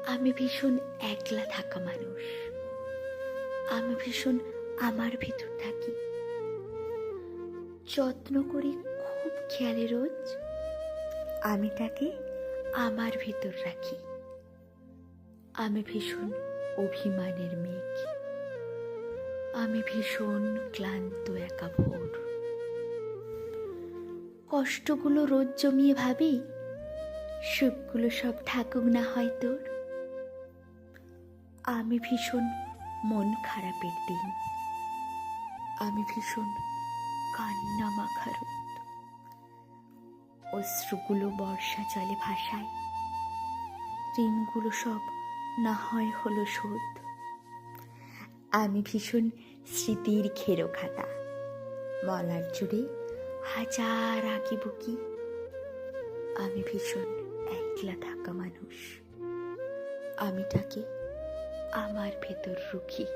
আমি ভীষণ একলা থাকা মানুষ। আমি ভীষণ আমার ভেতর থাকি, যত্ন করি, খুব খেয়ালে রোজ আমি তাকে আমার ভেতর রাখি। আমি ভীষণ অভিমানের মেঘ, আমি ভীষণ ক্লান্ত একা ভোর। কষ্টগুলো রোজ জমিয়ে ভাবি, সুখগুলো সব থাকুক না হয় তোর। আমি ভীষণ মন খারাপের দিন, আমি ভীষণ কান্না মাখা রোদ। অশ্রুগুলো বর্ষা জলে ভাসায়, ঋণগুলো সব না হয় হলো শোধ। আমি ভীষণ স্মৃতির খেরো খাতা, মলার জুড়ে হাজার আঁকি বুকি। আমি ভীষণ একলা থাকা মানুষ, আমি তাকে আমার ভেতর রুখি।